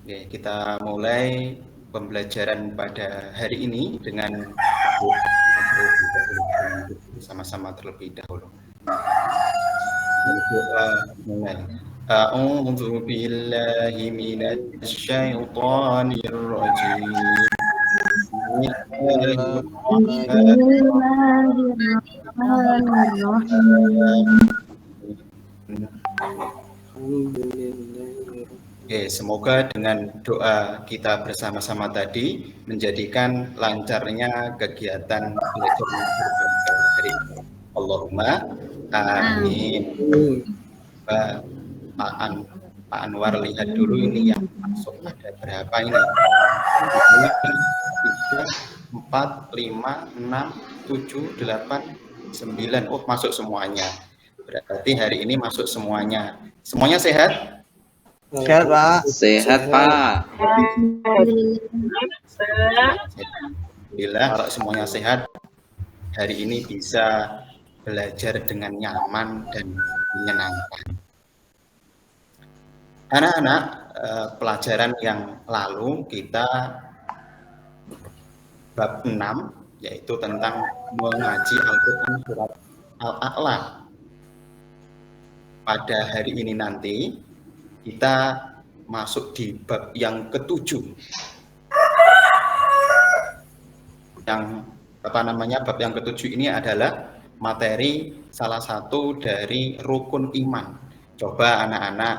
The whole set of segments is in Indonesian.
Oke, kita mulai pembelajaran pada hari ini dengan sama-sama terlebih dahulu. Berdoa mulai. A'udzu billahi minasy syaithanir rajim. Oke, semoga dengan doa kita bersama-sama tadi menjadikan lancarnya kegiatan belajar hari ini. Allahumma amin. Pak Anwar lihat dulu ini yang masuk ada berapa ini? 3, 4, 5, 6, 7, 8, 9. Oh, masuk semuanya. Berarti hari ini masuk semuanya. Semuanya sehat? Sehat, Pak. Sehat, Pak. Alhamdulillah, kalau semuanya sehat, hari ini bisa belajar dengan nyaman dan menyenangkan. Anak-anak, pelajaran yang lalu kita bab 6, yaitu tentang mengaji Al-Quran surat Al-A'la. Pada hari ini nanti kita masuk di bab yang ke-7. Yang bab yang ke-7 ini adalah materi salah satu dari rukun iman. Coba anak-anak,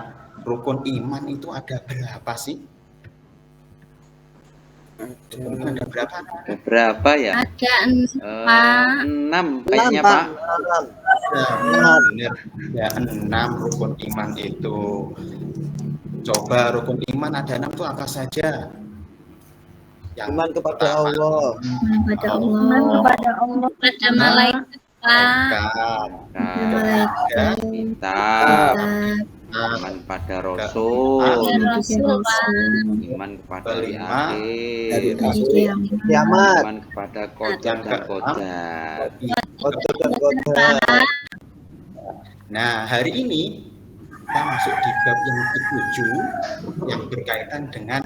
rukun iman itu ada berapa sih? Ada berapa? Ada berapa ya? Ada 6 kayaknya, Pak. Benar, ada 6 rukun iman itu. Coba rukun iman ada 6 itu apa saja? Yang Iman kepada Allah. kepada kepada malaikat, Kitab, iman pada Rasul, iman kepada hari akhir, Kiamat. iman kepada qadar dan qadar. Nah, hari ini kita masuk di bab yang ke-7 yang berkaitan dengan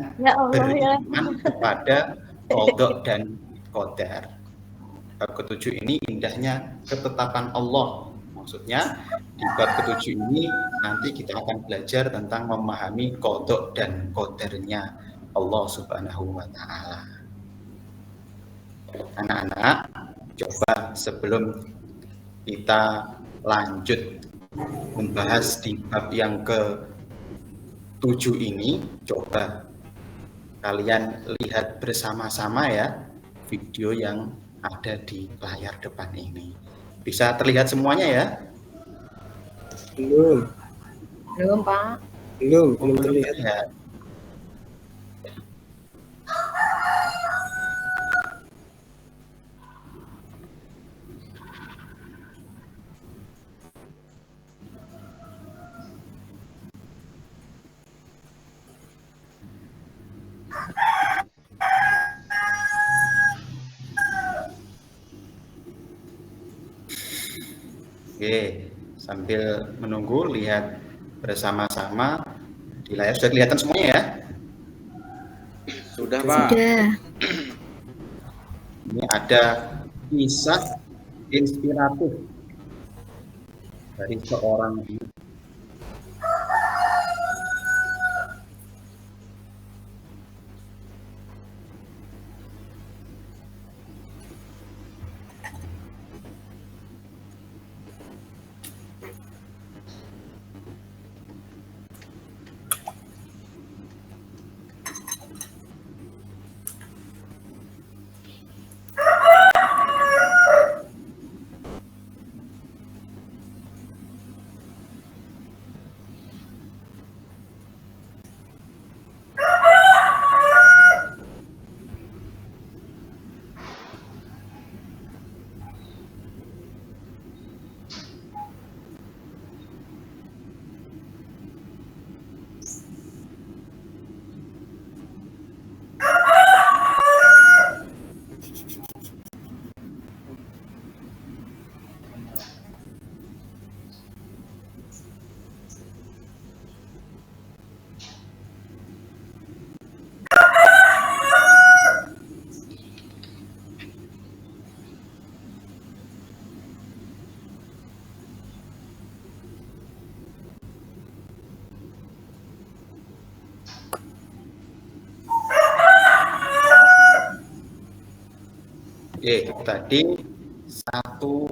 beriman kepada qada dan qadar. Bab ke-7 ini indahnya ketetapan Allah. Maksudnya di bab ke-7 ini nanti kita akan belajar tentang memahami qada dan qadarnya Allah Subhanahu wa taala. Anak-anak, coba sebelum kita lanjut membahas di bab yang ke-7 ini, coba kalian lihat bersama-sama ya video yang ada di layar depan ini. Bisa terlihat semuanya ya? Belum, Pak. belum terlihat. Ya. Oke, sambil menunggu lihat bersama-sama di layar. Sudah kelihatan semuanya ya? Sudah, Pak. Ini ada kisah inspiratif dari seorang Itu tadi satu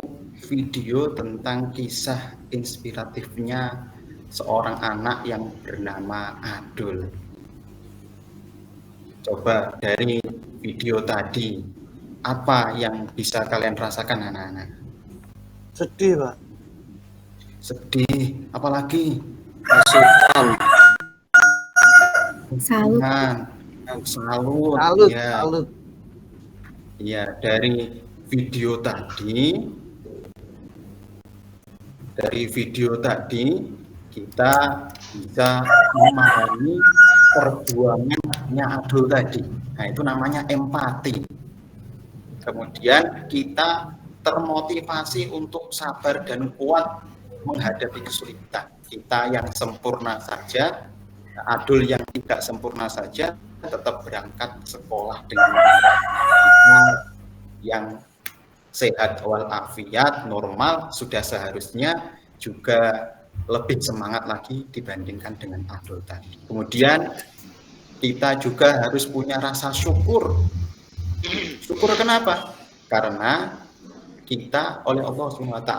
video tentang kisah inspiratifnya seorang anak yang bernama Adul. Coba dari video tadi, apa yang bisa kalian rasakan anak-anak? Sedih, Pak. Sedih, apalagi? Salut. Salut. Ya. Salut. Ya, dari video tadi kita bisa memahami perjuangannya Adul tadi. Nah, itu namanya empati. Kemudian kita termotivasi untuk sabar dan kuat menghadapi kesulitan. Kita yang sempurna saja, Adul yang tidak sempurna saja, tetap berangkat sekolah dengan yang sehat walafiat, normal, sudah seharusnya juga lebih semangat lagi dibandingkan dengan Adul tadi. Kemudian kita juga harus punya rasa syukur. Syukur kenapa? Karena kita oleh Allah SWT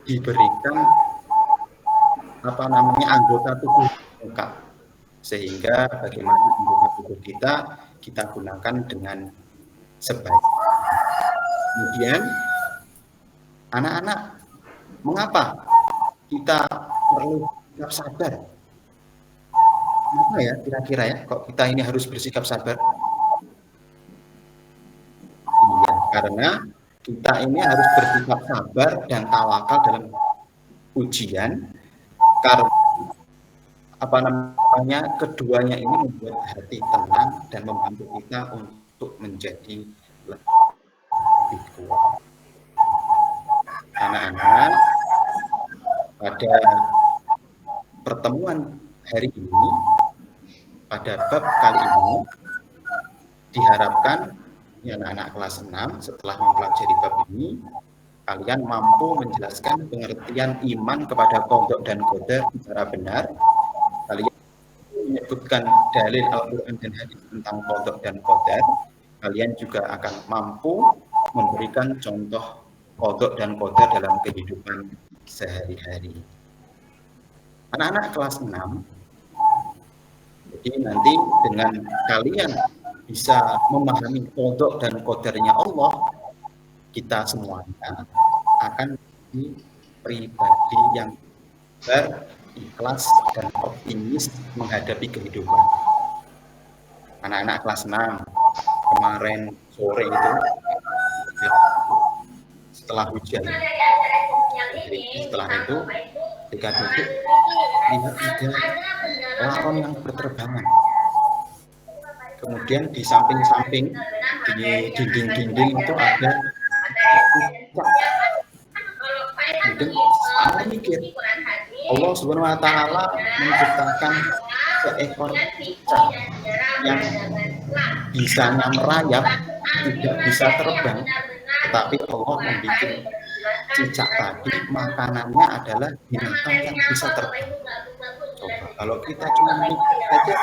diberikan anggota tubuh lengkap, sehingga bagaimana anggota tubuh kita gunakan dengan sebaik. Kemudian anak-anak, mengapa kita perlu bersikap sabar? Kenapa ya kira-kira ya kok kita ini harus bersikap sabar? Iya, karena kita ini harus bersikap sabar dan tawakal dalam ujian, karena keduanya ini membuat hati tenang dan membantu kita untuk menjadi lebih kuat. Anak-anak, pada pertemuan hari ini, pada bab kali ini, diharapkan ya anak-anak kelas 6 setelah mempelajari bab ini, kalian mampu menjelaskan pengertian iman kepada qadha dan qadar secara benar. Kalian menyebutkan dalil Al-Quran dan hadis tentang qadha dan qadar. Kalian juga akan mampu memberikan contoh qadha dan qadar dalam kehidupan sehari-hari. Anak-anak kelas 6, jadi nanti dengan kalian bisa memahami qadha dan qadarnya Allah, kita semuanya akan menjadi pribadi yang berikhlas dan optimis menghadapi kehidupan. Anak-anak kelas 6 kemarin sore itu setelah hujan, setelah itu ketika duduk lihat ada laron yang berterbangan. Kemudian di samping-samping di dinding-dinding itu ada cicak. Kemudian saya mikir, Allah Subhanahu wa Ta'ala menciptakan seekor cicak yang bisanya merayap, tidak bisa terbang, tetapi Allah membuat cicak tadi makanannya adalah binatang yang bisa terbang. Coba kalau kita cuma mikir saja,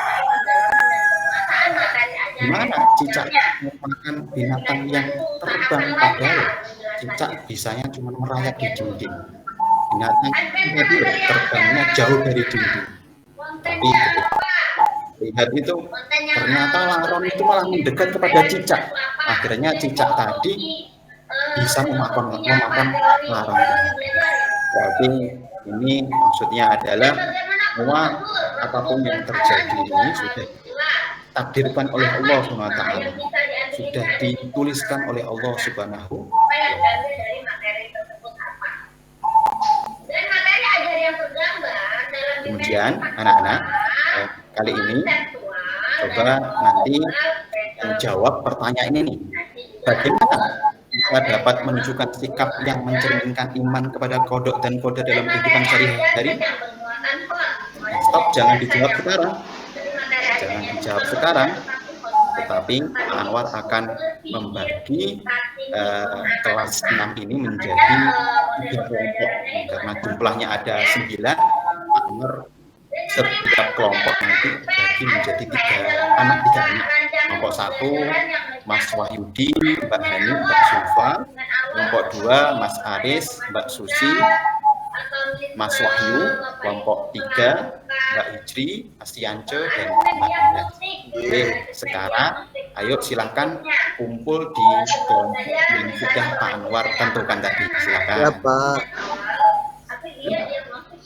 gimana cicak merupakan binatang yang terbang, padahal cicak bisanya cuma merayap di dinding. Binatang itu terbangnya jauh dari dinding. Tapi lihat itu, ternyata laron itu malah mendekat kepada cicak. Akhirnya cicak tadi bisa memakan laron. Jadi ini maksudnya adalah bahwa apapun yang terjadi ini sudah takdirkan oleh Allah SWT, sudah dituliskan oleh Allah Subhanahu. Kemudian anak-anak kali ini coba nanti menjawab pertanyaan ini. Bagaimana kita dapat menunjukkan sikap yang mencerminkan iman kepada qadha dan qadar dalam kehidupan sehari-hari? Stop, jangan dijawab sekarang. Jangan dijawab sekarang, tetapi Anwar akan membagi kelas 6 ini menjadi 3 kelompok. Karena jumlahnya ada 9, Anwar setiap kelompok nanti dibagi menjadi 3 anak. Kelompok 1 Mas Wahyudi, Mbak Hani, Mbak Zulfa. Kelompok 2 Mas Aris, Mbak Susi, Mas Wahyu. Kelompok 3 Mbak Hijri, Mas Yance, dan Mbak Indah. Oke, sekarang ayo silakan kumpul di kelompok yang sudah Pak Anwar tentukan tadi. Silakan. Ya Pak.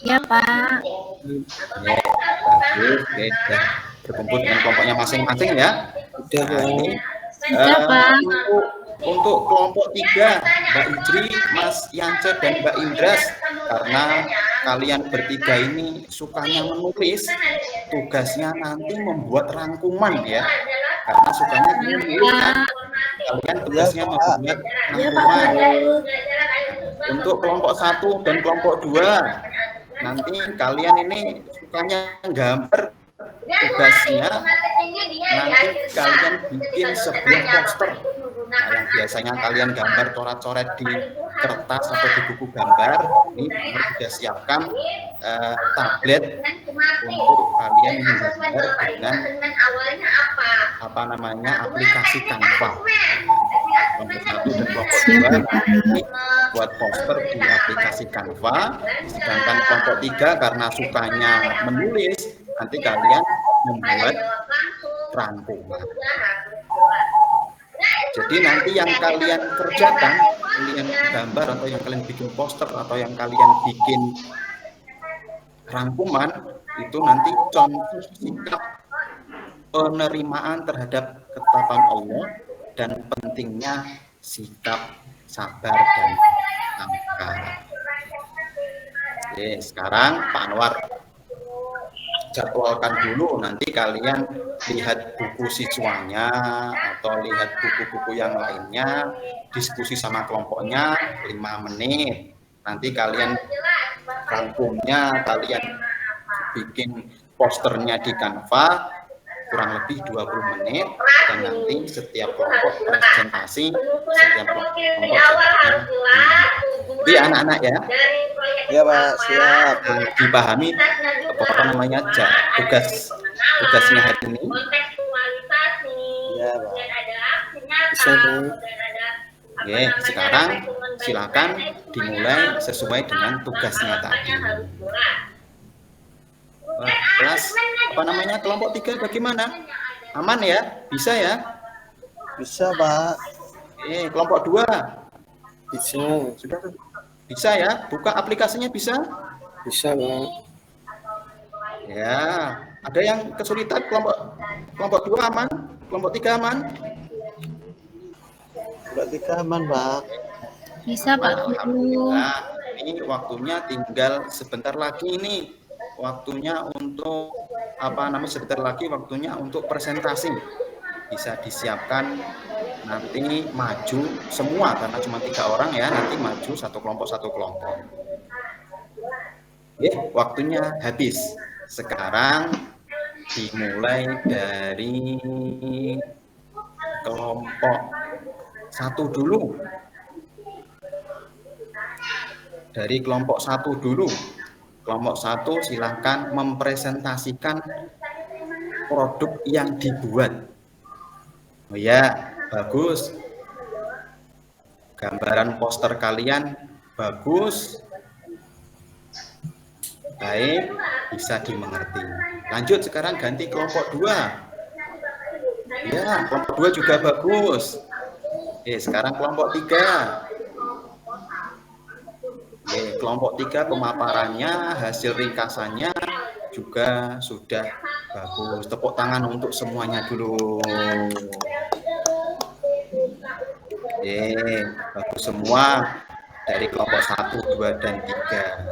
Ya, Pak. Ya, bagus. Oke, sudah berkumpul dengan kelompoknya masing-masing ya. Udah Nah, ini, Sudah, Pak. untuk kelompok 3 Mbak Hijri, Mas Yance, dan Mbak Indras, karena kalian bertiga ini sukanya menulis, tugasnya nanti membuat rangkuman ya, karena sukanya menulis kan? Kalian tugasnya membuat rangkuman. Untuk kelompok 1 dan kelompok 2 nanti kalian ini sukanya gambar, tugasnya nanti kalian bikin sebuah poster. Nah, yang biasanya kalian gambar coret-coret di kertas atau di buku gambar, ini sudah siapkan tablet untuk kalian menggambar dengan aplikasi Canva. Kelompok 1 dan kelompok 2 nanti buat poster di aplikasi Canva, sedangkan kelompok 3 karena sukanya menulis, nanti kalian membuat rangkuman. Jadi nanti yang kalian kerjakan, kalian gambar atau yang kalian bikin poster atau yang kalian bikin rangkuman, itu nanti contoh sikap penerimaan terhadap ketetapan Allah dan pentingnya sikap sabar dan tawakal. Oke, sekarang Pak Anwar jadwalkan dulu, nanti kalian lihat buku siswanya atau lihat buku-buku yang lainnya, diskusi sama kelompoknya 5 menit. Nanti kalian rangkumnya, kalian bikin posternya di Canva kurang lebih 20 menit, dan nanti setiap kelompok presentasi, setiap kelompok jadwalnya. Jadi anak-anak ya. Ya Pak, siap. Dipahami tugasnya hari ini. Ya Pak. Bisa Pak. Oke, sekarang silakan dimulai sesuai dengan tugasnya tadi. Kelas kelompok 3 bagaimana? Aman ya? Bisa ya? Bisa Pak. Kelompok 2 Bisa. sudah bisa ya? Buka aplikasinya bisa? Bisa Pak. Ya, ada yang kesulitan kelompok 2 aman? Kelompok 3 aman? Kelompok 3 aman Pak. Bisa, Pak. Alhamdulillah. Ini waktunya tinggal sebentar lagi ini. Waktunya untuk sebentar lagi waktunya untuk presentasi. Bisa disiapkan nanti maju semua karena cuma 3 orang ya, nanti maju satu kelompok. Waktunya habis. Sekarang dimulai dari kelompok 1 dulu. Dari kelompok 1 dulu. Kelompok 1 silahkan mempresentasikan produk yang dibuat. Oh ya, bagus. Gambaran poster kalian bagus. Baik, bisa dimengerti. Lanjut sekarang ganti kelompok 2. Ya, kelompok 2 juga bagus. Sekarang kelompok 3. Kelompok 3 pemaparannya, hasil ringkasannya juga sudah bagus. Tepuk tangan untuk semuanya dulu. Bagus semua dari kelompok 1, 2, dan 3.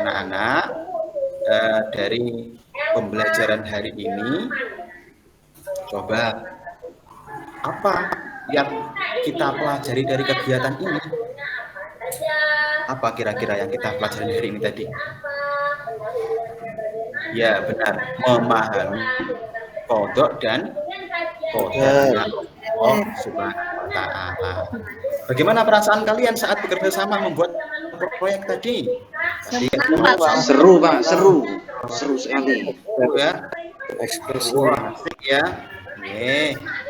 Anak-anak, dari pembelajaran hari ini, coba apa yang kita pelajari dari kegiatan ini? Apa kira-kira yang kita pelajari hari ini tadi? Ya benar, memahami qada dan qadarnya Allah Subhanahu wa Ta'ala. Bagaimana perasaan kalian saat bekerja sama membuat proyek tadi? Seru Pak, seru sekali. Ya, Ekspresi. asik ya.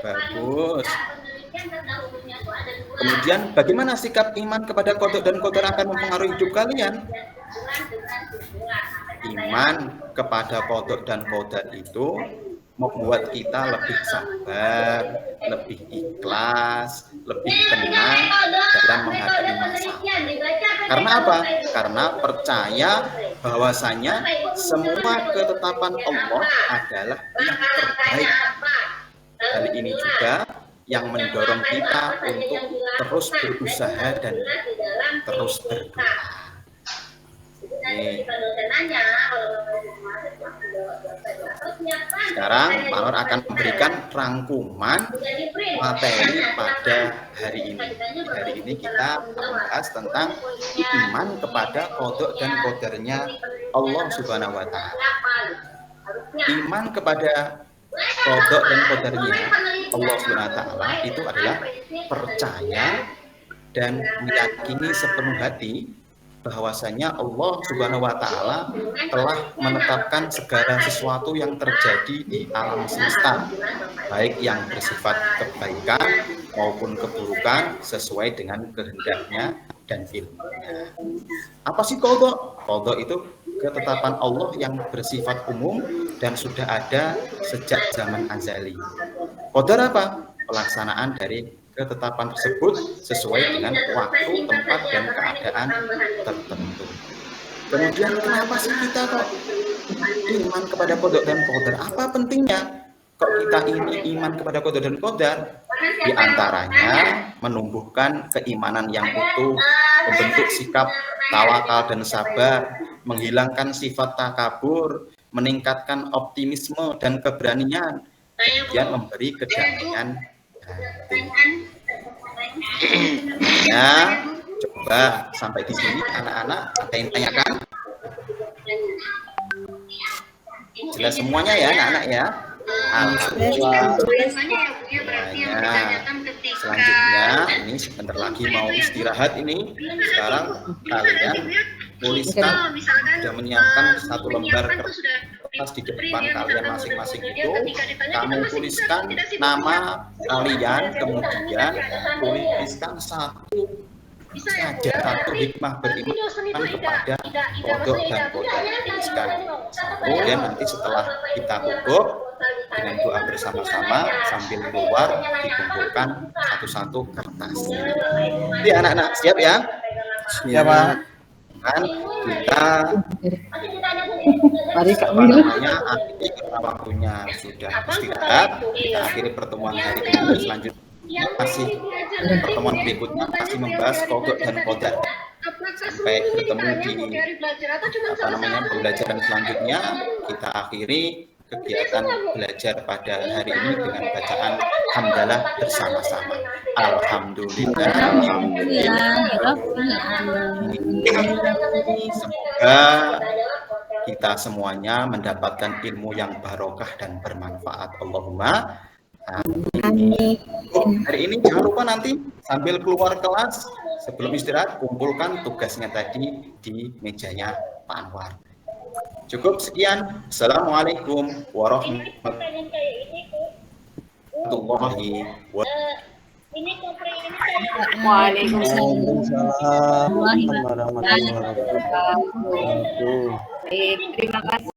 Bagus. Kemudian bagaimana sikap iman kepada qada dan qadar akan mempengaruhi hidup kalian? Iman kepada qada dan qadar itu membuat kita lebih sabar, lebih ikhlas, lebih tenang dalam menghadapi masalah. Karena apa? Karena percaya bahwasanya semua ketetapan Allah adalah yang terbaik. Hal ini juga yang mendorong kita untuk terus berusaha dan terus berdoa. Sekarang Pak Nur akan memberikan rangkuman materi pada hari ini. Hari ini kita membahas tentang iman kepada qada dan qadarnya Allah Subhanahu wa Ta'ala. Iman kepada qada dan qadarnya Allah Subhanahu wa Ta'ala itu adalah percaya dan meyakini sepenuh hati bahwasanya Allah Subhanahu wa Ta'ala telah menetapkan segala sesuatu yang terjadi di alam semesta, baik yang bersifat kebaikan maupun keburukan sesuai dengan kehendaknya dan ilmunya. Apa sih qada? Qada itu ketetapan Allah yang bersifat umum dan sudah ada sejak zaman azali. Qadar apa? Pelaksanaan dari ketetapan tersebut sesuai dengan waktu, tempat, dan keadaan tertentu. Kemudian kenapa sih kita kok iman kepada qada dan qadar? Apa pentingnya kok kita ini iman kepada qada dan qadar? Di antaranya menumbuhkan keimanan yang utuh, membentuk sikap tawakal dan sabar, menghilangkan sifat takabur, meningkatkan optimisme dan keberanian, kemudian memberi kedamaian hati. Ya, coba sampai di sini anak-anak ada yang tanyakan? Jelas semuanya ya anak-anak ya? Alhamdulillah. Selanjutnya ini sebentar lagi mau istirahat ini. Sekarang kalian tuliskan, sudah menyiapkan satu lembar kertas di depan kalian masing-masing itu. Kamu tuliskan nama kalian, kemudian tuliskan satu hikmah beriman kepada qada dan qadar. Tuliskan. Kemudian nanti setelah kita tutup dengan doa bersama-sama sambil keluar dikumpulkan satu-satu kertas. Jadi anak-anak siap ya? Siap, Pak. Kan kita namanya akhiri karena waktunya sudah istirahat. Kita akhiri pertemuan hari ini. Selanjutnya masih pertemuan berikutnya masih membahas qada dan qadar. Sampai bertemu di pembelajaran selanjutnya. Kita akhiri kegiatan belajar pada hari ini dengan bacaan hamdalah bersama-sama. Alhamdulillah. Semoga kita semuanya mendapatkan ilmu yang barokah dan bermanfaat. Allahumma amin. Hari ini jangan lupa nanti sambil keluar kelas sebelum istirahat kumpulkan tugasnya tadi di mejanya Pak Anwar. Cukup sekian. Assalamualaikum warahmatullahi wabarakatuh. Waalaikumsalam warahmatullahi wabarakatuh. Terima kasih.